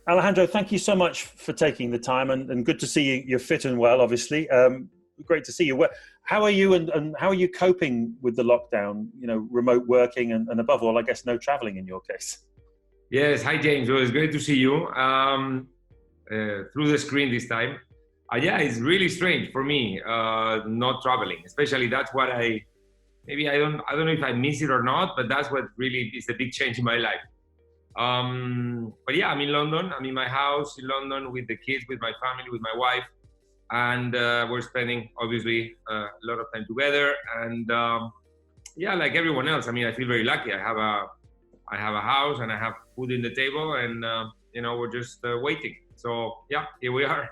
Alejandro, thank you so much for taking the time, and good to see you. You're fit and well, obviously. Great to see you. How are you, and how are you coping with the lockdown? Remote working, and above all, I guess no traveling in your case. Yes, hi James. Well, it's great to see you through the screen this time. Yeah, it's really strange for me not traveling. Especially that's what I don't know if I miss it or not, but that's what really is the big change in my life. But yeah, I'm in London. I'm in my house in London with the kids, with my family, with my wife, and we're spending obviously a lot of time together. And yeah, like everyone else, I feel very lucky. I have a house and I have food in the table, and we're just waiting. So yeah, here we are.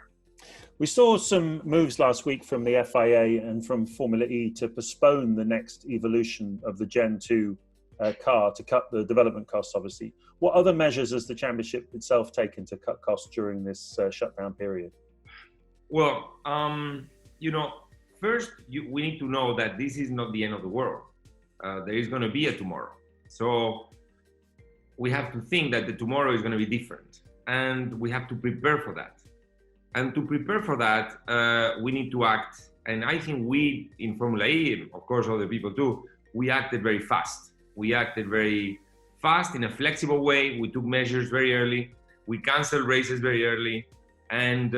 We saw some moves last week from the FIA and from Formula E to postpone the next evolution of the Gen 2 car to cut the development costs, obviously. What other measures has the championship itself taken to cut costs during this shutdown period? Well, first we need to know that this is not the end of the world. There is going to be a tomorrow. So we have to think that the tomorrow is going to be different, and we have to prepare for that. And to prepare for that, we need to act. And I think we in Formula E, and of course other people too, we acted very fast. We acted very fast in a flexible way. We took measures very early. We canceled races very early, and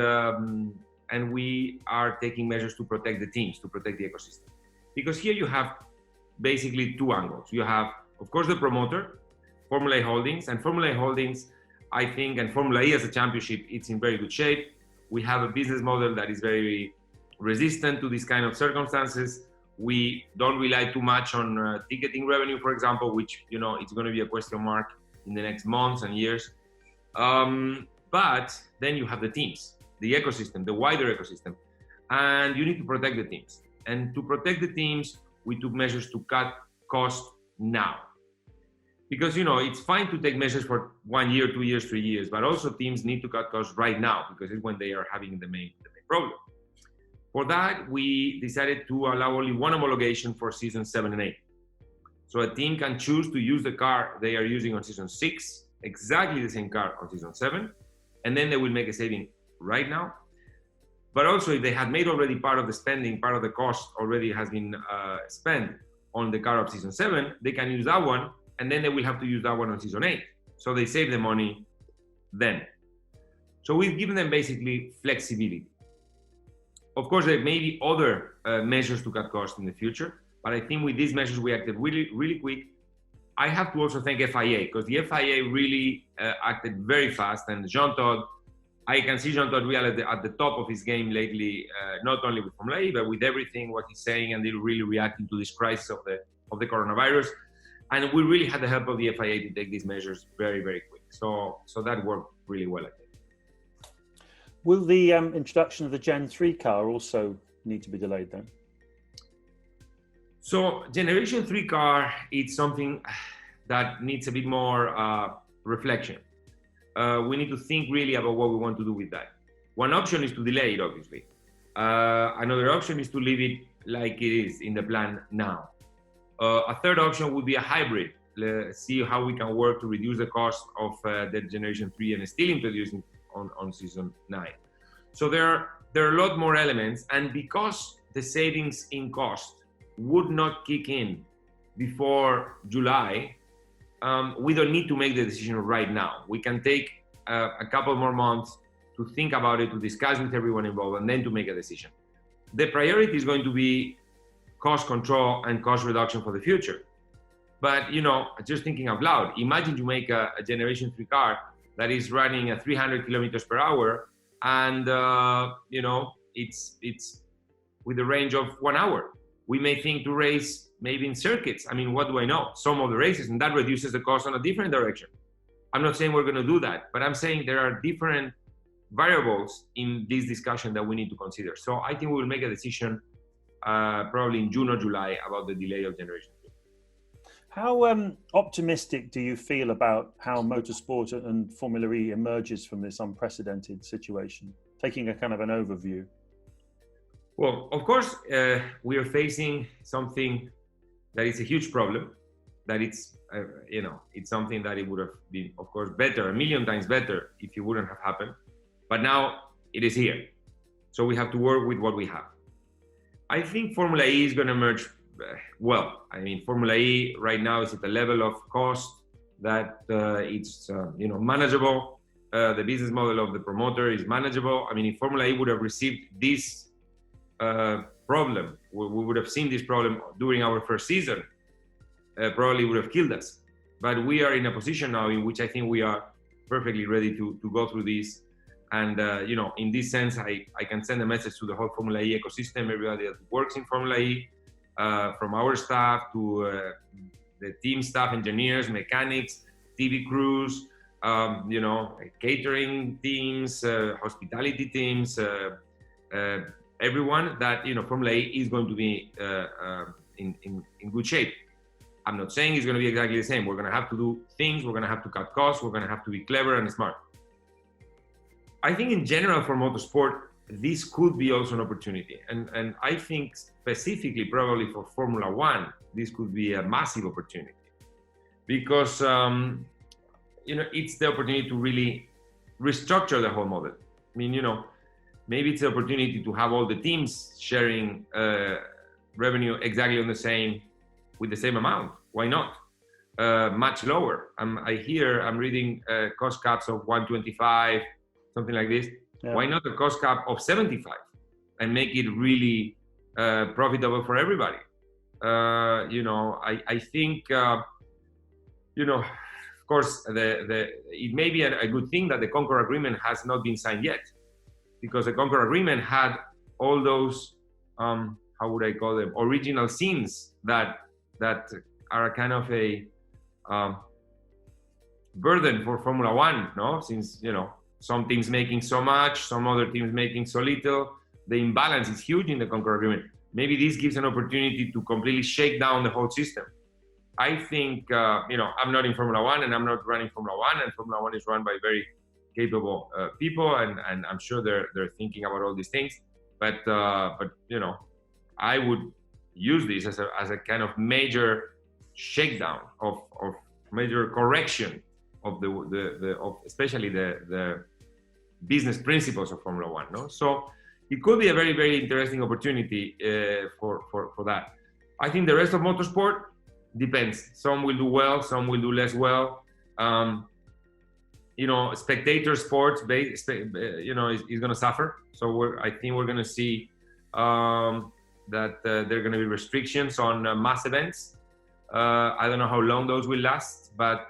we are taking measures to protect the teams, to protect the ecosystem. Because here you have basically two angles. You have, of course, the promoter, Formula E Holdings, and Formula E Holdings, I think, and Formula E as a championship, it's in very good shape. We have a business model that is very resistant to these kind of circumstances. We don't rely too much on ticketing revenue, for example, which, it's going to be a question mark in the next months and years. But then you have the teams, the ecosystem, the wider ecosystem, and you need to protect the teams. And to protect the teams, we took measures to cut costs now. Because, it's fine to take measures for 1 year, 2 years, 3 years, but also teams need to cut costs right now, because it's when they are having the main problem. For that, we decided to allow only one homologation for season 7 and 8. So a team can choose to use the car they are using on season 6, exactly the same car on season 7, and then they will make a saving right now. But also, if they had made already part of the spending, part of the cost already has been spent on the car of season 7, they can use that one, and then they will have to use that one on season 8. So they save the money then. So we've given them basically flexibility. Of course, there may be other measures to cut costs in the future, but I think with these measures, we acted really, really quick. I have to also thank FIA, because the FIA really acted very fast, and Jean-Todt, I can see Jean-Todt really at the top of his game lately, not only with Formula E, but with everything, what he's saying, and they're really reacting to this crisis of the coronavirus. And we really had the help of the FIA to take these measures very, very quick. So that worked really well, I think. Will the introduction of the Gen 3 car also need to be delayed then? So Generation 3 car, it's something that needs a bit more reflection. We need to think really about what we want to do with that. One option is to delay it, obviously. Another option is to leave it like it is in the plan now. A third option would be a hybrid. Let's see how we can work to reduce the cost of the Generation 3 and still introduce it on season 9. So there are a lot more elements, and because the savings in cost would not kick in before July, we don't need to make the decision right now. We can take a couple more months to think about it, to discuss with everyone involved, and then to make a decision. The priority is going to be cost control and cost reduction for the future. But, just thinking out loud, imagine you make a Generation 3 car that is running at 300 kilometers per hour, and, it's with a range of 1 hour. We may think to race maybe in circuits. What do I know? Some of the races, and that reduces the cost on a different direction. I'm not saying we're going to do that, but I'm saying there are different variables in this discussion that we need to consider. So I think we will make a decision probably in June or July about the delay of Generation 3. How optimistic do you feel about how motorsport and Formula E emerges from this unprecedented situation? Taking a kind of an overview. Well, of course, we are facing something that is a huge problem, that it's it's something that it would have been, of course, better, a million times better if it wouldn't have happened. But now it is here, so we have to work with what we have. I think Formula E is going to emerge well. I mean, Formula E right now is at a level of cost that it's manageable. The business model of the promoter is manageable. I mean, if Formula E would have received this problem, we would have seen this problem during our first season, probably would have killed us. But we are in a position now in which I think we are perfectly ready to go through this. And, in this sense, I can send a message to the whole Formula E ecosystem, everybody that works in Formula E, from our staff to the team staff, engineers, mechanics, TV crews, catering teams, hospitality teams, everyone that, Formula E is going to be in good shape. I'm not saying it's going to be exactly the same. We're going to have to do things. We're going to have to cut costs. We're going to have to be clever and smart. I think in general for motorsport, this could be also an opportunity. And I think specifically probably for Formula One, this could be a massive opportunity because, it's the opportunity to really restructure the whole model. I mean, maybe it's the opportunity to have all the teams sharing revenue exactly with the same amount. Why not? Much lower. I'm reading cost caps of 125, something like this. Yeah. Why not a cost cap of 75 and make it really profitable for everybody? I think, of course, it may be a good thing that the Concorde Agreement has not been signed yet, because the Concorde Agreement had all those, how would I call them, original sins that are kind of a burden for Formula One, no? Since, some teams making so much, some other teams making so little. The imbalance is huge in the Concorde Agreement. Maybe this gives an opportunity to completely shake down the whole system. I think, I'm not in Formula One and I'm not running Formula One, and Formula One is run by very capable people, and I'm sure they're thinking about all these things. But I would use this as a kind of major shakedown of major correction of especially the business principles of Formula One. No, so it could be a very, very interesting opportunity for that. I think the rest of motorsport depends. Some will do well, some will do less well. Spectator sports, is going to suffer. So I think we're going to see that there are going to be restrictions on mass events. I don't know how long those will last, but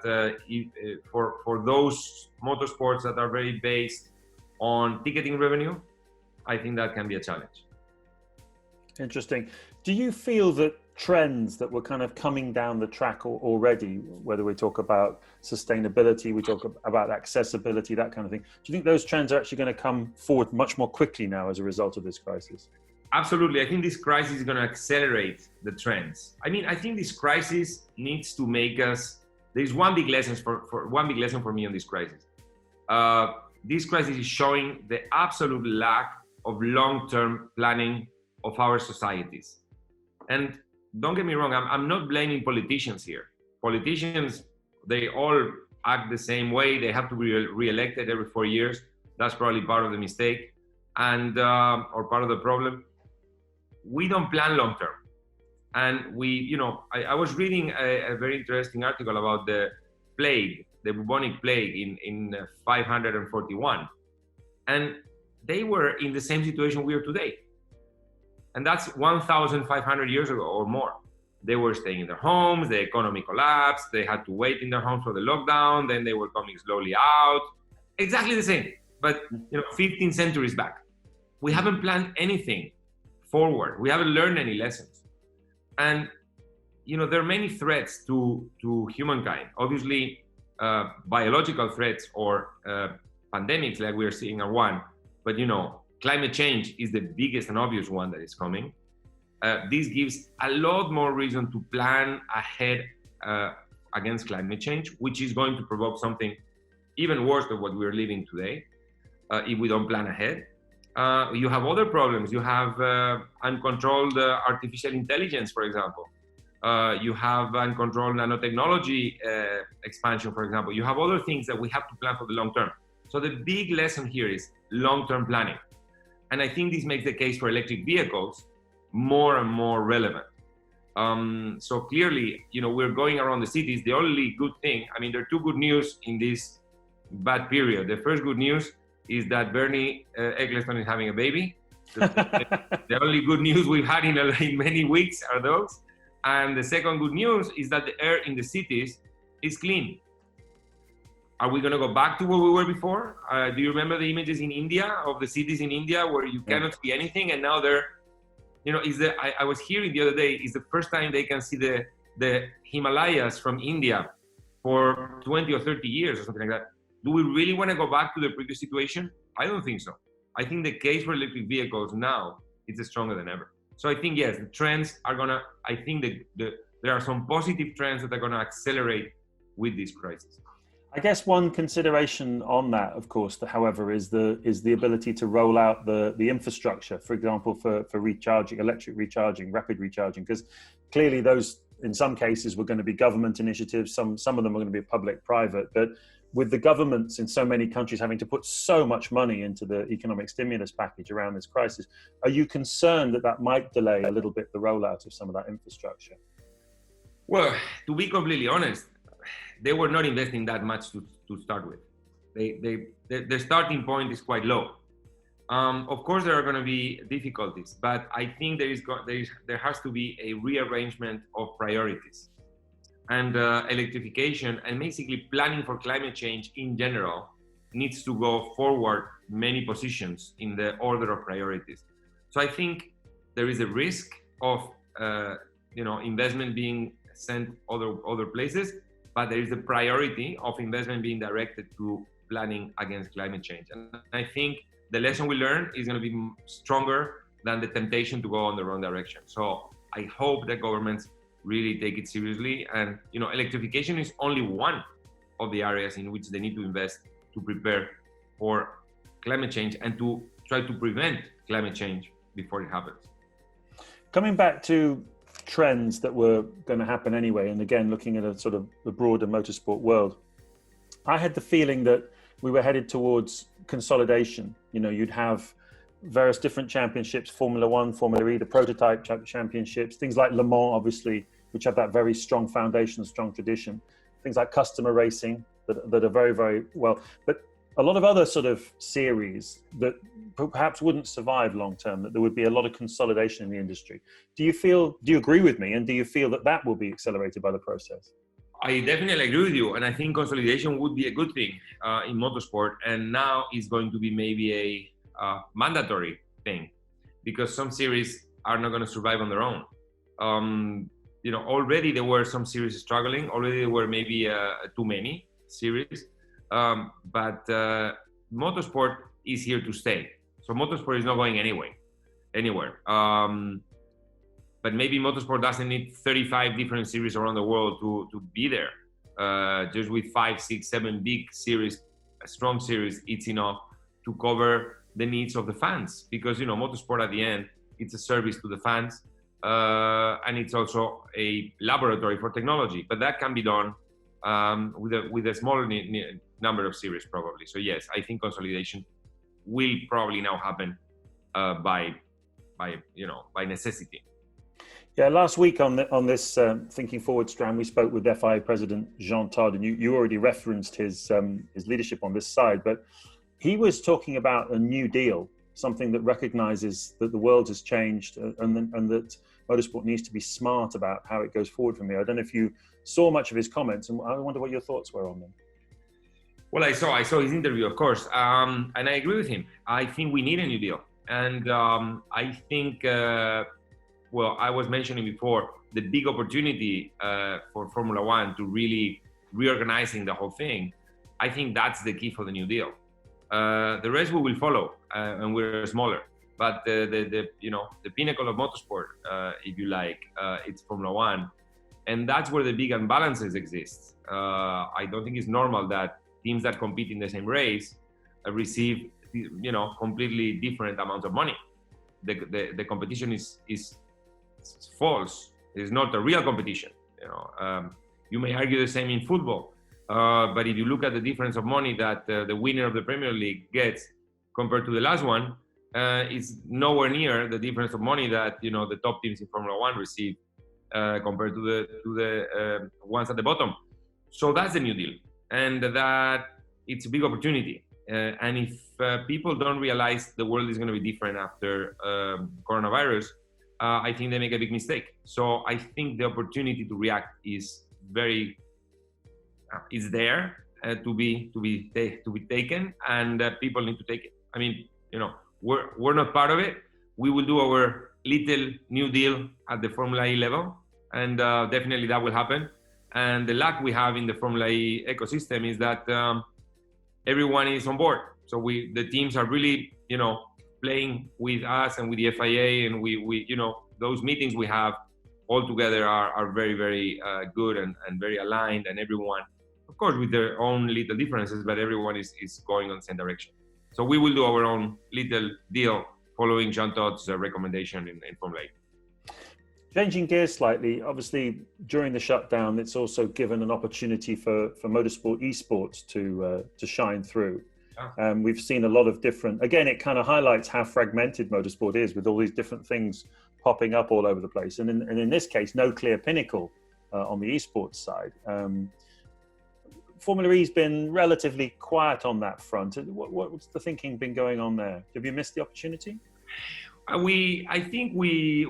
for those motorsports that are very based on ticketing revenue, I think that can be a challenge. Interesting. Do you feel that trends that were kind of coming down the track already, whether we talk about sustainability, we talk about accessibility, that kind of thing, do you think those trends are actually going to come forward much more quickly now as a result of this crisis? Absolutely. I think this crisis is going to accelerate the trends. I mean, I think this crisis needs to make us, there's one big lesson for me on this crisis. This crisis is showing the absolute lack of long-term planning of our societies. And don't get me wrong, I'm not blaming politicians here. Politicians, they all act the same way. They have to be re-elected every 4 years. That's probably part of the mistake and or part of the problem. We don't plan long term. And I was reading a very interesting article about the plague, the bubonic plague in 541. And they were in the same situation we are today. And that's 1,500 years ago or more. They were staying in their homes, the economy collapsed, they had to wait in their homes for the lockdown, then they were coming slowly out. Exactly the same, but 15 centuries back. We haven't planned anything forward. We haven't learned any lessons. And there are many threats to humankind. Obviously, biological threats or pandemics like we are seeing are one, but climate change is the biggest and obvious one that is coming. This gives a lot more reason to plan ahead against climate change, which is going to provoke something even worse than what we're living today if we don't plan ahead. You have other problems. You have uncontrolled artificial intelligence, for example. You have uncontrolled nanotechnology expansion, for example. You have other things that we have to plan for the long term. So the big lesson here is long-term planning. And I think this makes the case for electric vehicles more and more relevant. So clearly, we're going around the cities. The only good thing, there are two good news in this bad period. The first good news is that Bernie Ecclestone is having a baby. The only good news we've had in many weeks are those. And the second good news is that the air in the cities is clean. Are we going to go back to where we were before? Do you remember the images in India, of the cities in India where you cannot see anything? And now they're, I was hearing the other day, is the first time they can see the Himalayas from India for 20 or 30 years or something like that. Do we really want to go back to the previous situation? I don't think so. I think the case for electric vehicles now is stronger than ever. So I think, yes, the trends are going to, I think there are some positive trends that are going to accelerate with this crisis. I guess one consideration on that, of course, however, is the ability to roll out the infrastructure, for example, for recharging, electric recharging, rapid recharging, because clearly those, in some cases, were going to be government initiatives. Some of them are going to be public-private, but with the governments in so many countries having to put so much money into the economic stimulus package around this crisis, are you concerned that might delay a little bit the rollout of some of that infrastructure? Well, to be completely honest, they were not investing that much to start with. The starting point is quite low. Of course, there are going to be difficulties, but I think there has to be a rearrangement of priorities. And electrification and basically planning for climate change in general needs to go forward many positions in the order of priorities. So I think there is a risk of investment being sent other places, but there is a priority of investment being directed to planning against climate change. And I think the lesson we learn is going to be stronger than the temptation to go in the wrong direction. So I hope that governments really take it seriously. And, electrification is only one of the areas in which they need to invest to prepare for climate change and to try to prevent climate change before it happens. Coming back to trends that were going to happen anyway, and again, looking at a sort of the broader motorsport world, I had the feeling that we were headed towards consolidation. You'd have various different championships, Formula One, Formula E, the prototype championships, things like Le Mans, obviously, which have that very strong foundation, strong tradition, things like customer racing that are very, very well, but a lot of other sort of series that perhaps wouldn't survive long term, that there would be a lot of consolidation in the industry. Do you agree with me? And do you feel that will be accelerated by the process? I definitely agree with you. And I think consolidation would be a good thing in motorsport. And now it's going to be maybe a mandatory thing, because some series are not going to survive on their own. Already there were some series struggling. Already there were maybe too many series. But motorsport is here to stay. So motorsport is not going anywhere. But maybe motorsport doesn't need 35 different series around the world to be there. Just with 5, 6, 7 big series, strong series, it's enough to cover the needs of the fans. Because, motorsport at the end, it's a service to the fans. And it's also a laboratory for technology. But that can be done with a smaller number of series probably. So yes, I think consolidation will probably now happen by necessity. Yeah, last week on this Thinking Forward strand, we spoke with FIA President Jean Todt, and you already referenced his leadership on this side, but he was talking about a new deal, something that recognizes that the world has changed and that motorsport needs to be smart about how it goes forward from here. I don't know if you saw much of his comments, and I wonder what your thoughts were on them. Well, I saw his interview, of course, and I agree with him. I think we need a new deal, and I think, I was mentioning before the big opportunity for Formula One to really reorganizing the whole thing. I think that's the key for the new deal. The rest we will follow, and we're smaller. But the pinnacle of motorsport, if you like, it's Formula One, and that's where the big imbalances exist. I don't think it's normal that teams that compete in the same race receive, completely different amounts of money. The competition is false It's not a real competition. You may argue the same in football, but if you look at the difference of money that the winner of the Premier League gets compared to the last one, it's nowhere near the difference of money that the top teams in Formula One receive compared to the ones at the bottom. So that's the new deal, and that it's a big opportunity. And if people don't realize the world is going to be different after coronavirus, I think they make a big mistake. So I think the opportunity to react is there to be taken, and people need to take it. I mean, we're not part of it. We will do our little new deal at the Formula E level, and definitely that will happen. And the luck we have in the Formula E ecosystem is that everyone is on board. So the teams are really, playing with us and with the FIA, and we those meetings we have all together are very, very good and very aligned, and everyone, of course, with their own little differences, but everyone is going on the same direction. So we will do our own little deal following Jean Todt's recommendation in Formula E. Changing gears slightly, obviously during the shutdown, it's also given an opportunity for motorsport esports to shine through. We've seen a lot of different, again, it kind of highlights how fragmented motorsport is with all these different things popping up all over the place. And in this case, no clear pinnacle on the esports side. Formula E's been relatively quiet on that front. What's the thinking been going on there? Have you missed the opportunity? I think we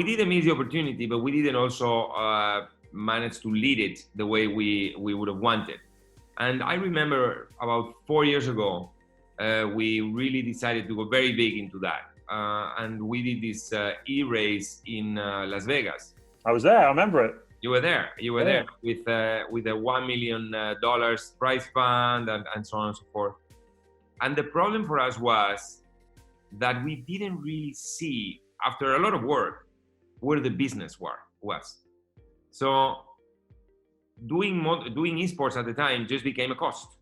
didn't miss the opportunity, but we didn't also manage to lead it the way we would have wanted. And I remember about 4 years ago, we really decided to go very big into that. And we did this e-race in Las Vegas. I was there, I remember it. You were there with a $1 million prize fund and so on and so forth. And the problem for us was that we didn't really see, after a lot of work, where the business was. So doing esports at the time just became a cost.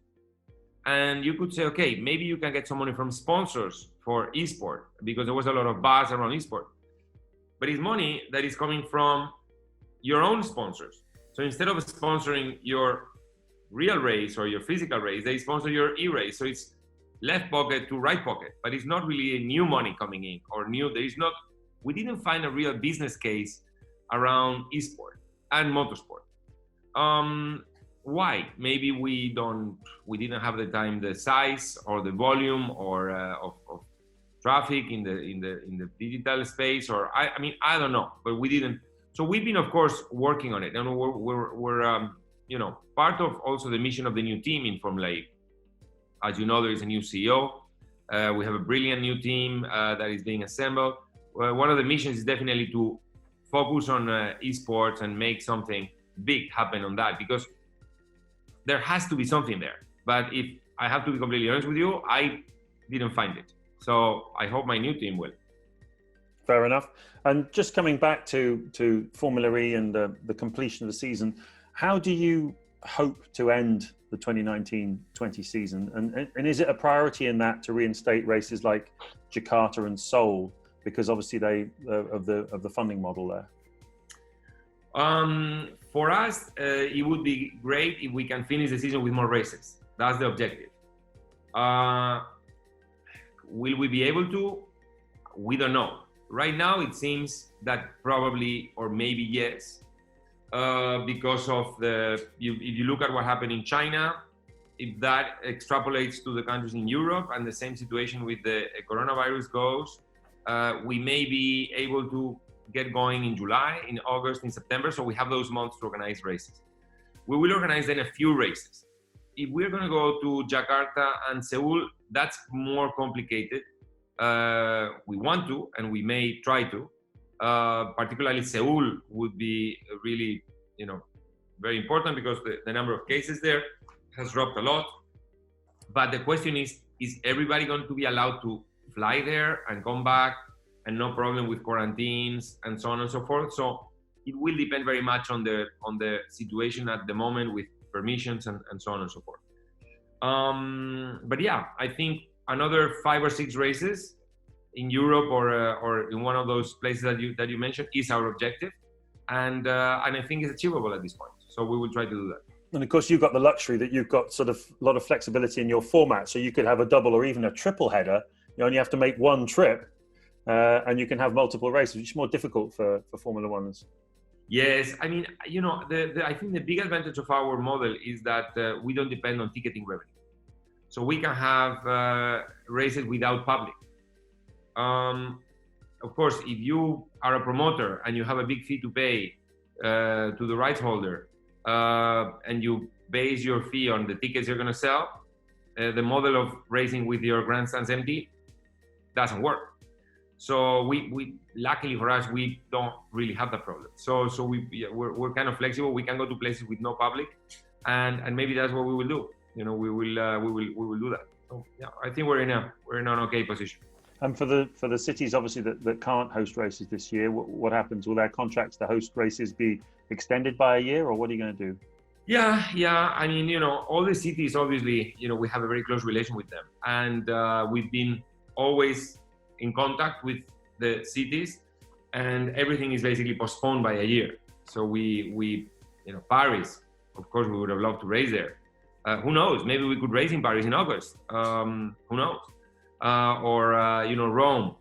And you could say, okay, maybe you can get some money from sponsors for esport, because there was a lot of buzz around esport. But it's money that is coming from your own sponsors. So instead of sponsoring your real race or your physical race, they sponsor your e-race. So it's left pocket to right pocket, but it's not really a new money coming in we didn't find a real business case around esport and motorsport. Why? Maybe we didn't have the time, the size or the volume or of traffic in the digital space, or I don't know, but we didn't. So we've been, of course, working on it, and we're part of also the mission of the new team in Formula E. As you know, there is a new CEO. We have a brilliant new team that is being assembled. One of the missions is definitely to focus on esports and make something big happen on that, because there has to be something there. But if I have to be completely honest with you, I didn't find it. So I hope my new team will. Fair enough. And just coming back to Formula E and the completion of the season, how do you hope to end the 2019-20 season? And is it a priority in that to reinstate races like Jakarta and Seoul, because obviously of the funding model there? For us, it would be great if we can finish the season with more races. That's the objective. Will we be able to? We don't know. Right now, it seems that probably, or maybe yes, because of if you look at what happened in China, if that extrapolates to the countries in Europe and the same situation with the coronavirus goes, we may be able to get going in July, in August, in September. So we have those months to organize races. We will organize then a few races. If we're going to go to Jakarta and Seoul, that's more complicated. We want to, and we may try to. Particularly Seoul would be really, very important, because the number of cases there has dropped a lot. But the question is everybody going to be allowed to fly there and come back, and no problem with quarantines and so on and so forth? So it will depend very much on the situation at the moment with permissions and so on and so forth. But yeah, I think another 5 or 6 races in Europe or in one of those places that you mentioned is our objective, and I think it's achievable at this point. So we will try to do that. And of course, you've got the luxury that you've got sort of a lot of flexibility in your format, so you could have a double or even a triple header. You only have to make one trip, and you can have multiple races, which is more difficult for Formula Ones. Yes, I mean, I think the big advantage of our model is that we don't depend on ticketing revenue. So we can have races without public. Of course, if you are a promoter and you have a big fee to pay to the rights holder, and you base your fee on the tickets you're going to sell, the model of racing with your grandstands empty doesn't work. So we luckily for us, we don't really have that problem. So we're kind of flexible. We can go to places with no public, and maybe that's what we will do. We will do that. So yeah, I think we're in an okay position. And for the cities, obviously that can't host races this year, what happens? Will their contracts to host races be extended by a year, or what are you going to do? Yeah. I mean, all the cities, obviously, we have a very close relation with them, and we've been always in contact with the cities, and everything is basically postponed by a year. So we Paris, of course, we would have loved to race there. Who knows? Maybe we could race in Paris in August. Who knows? Rome,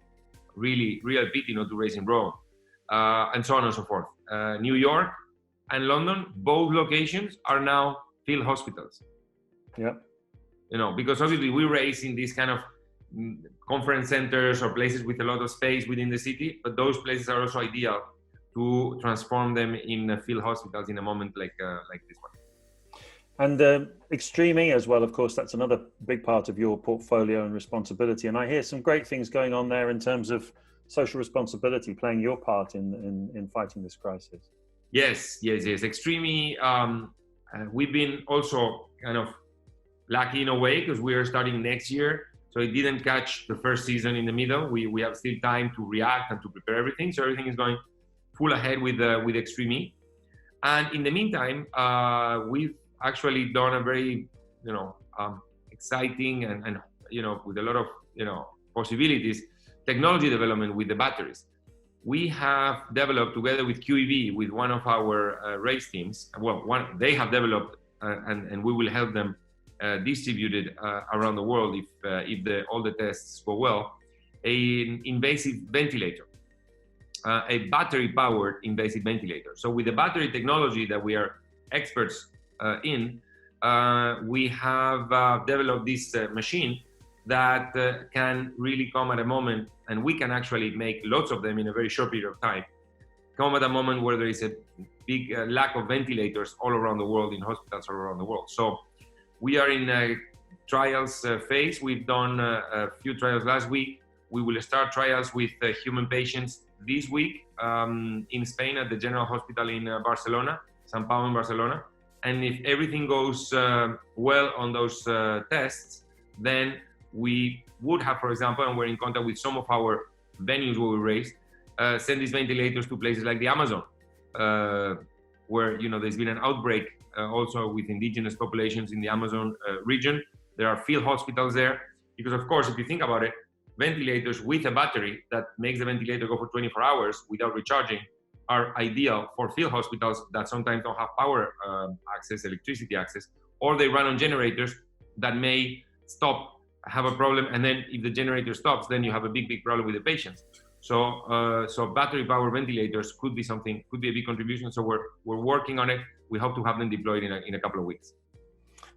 real pity not to race in Rome, and so on and so forth. New York and London, both locations are now field hospitals. Yeah. Because obviously we race in these kind of conference centers or places with a lot of space within the city, but those places are also ideal to transform them in field hospitals in a moment like this one. And Extreme E as well, of course, that's another big part of your portfolio and responsibility. And I hear some great things going on there in terms of social responsibility, playing your part in fighting this crisis. Yes. Extreme E, we've been also kind of lucky in a way because we are starting next year. So it didn't catch the first season in the middle. We have still time to react and to prepare everything. So everything is going full ahead with Extreme E. And in the meantime, we've actually done a very, exciting and with a lot of, possibilities, technology development with the batteries. We have developed together with QEV, with one of our race teams. They have developed, and we will help them distribute it around the world if all the tests go well. An invasive ventilator, a battery-powered invasive ventilator. So with the battery technology that we are experts in, we have developed this machine that can really come at a moment, and we can actually make lots of them in a very short period of time, come at a moment where there is a big lack of ventilators all around the world, in hospitals all around the world. So we are in a trials phase. We've done a few trials last week. We will start trials with human patients this week in Spain at the General Hospital in Barcelona, San Pau in Barcelona. And if everything goes well on those tests, then we would have, for example, and we're in contact with some of our venues where we race, send these ventilators to places like the Amazon, where there's been an outbreak also with indigenous populations in the Amazon region. There are field hospitals there because, of course, if you think about it, ventilators with a battery that makes the ventilator go for 24 hours without recharging are ideal for field hospitals that sometimes don't have power access, electricity access, or they run on generators that may have a problem, and then if the generator stops, then you have a big problem with the patients. So battery power ventilators could be a big contribution. So we're working on it. We hope to have them deployed in a couple of weeks.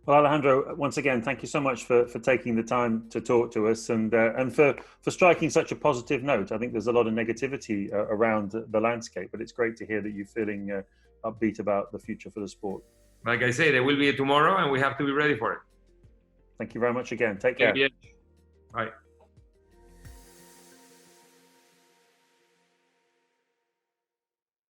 Well, Alejandro, once again, thank you so much for taking the time to talk to us and for striking such a positive note. I think there's a lot of negativity around the landscape, but it's great to hear that you're feeling upbeat about the future for the sport. Like I say, there will be a tomorrow, and we have to be ready for it. Thank you very much again. Take care. Yeah. Bye.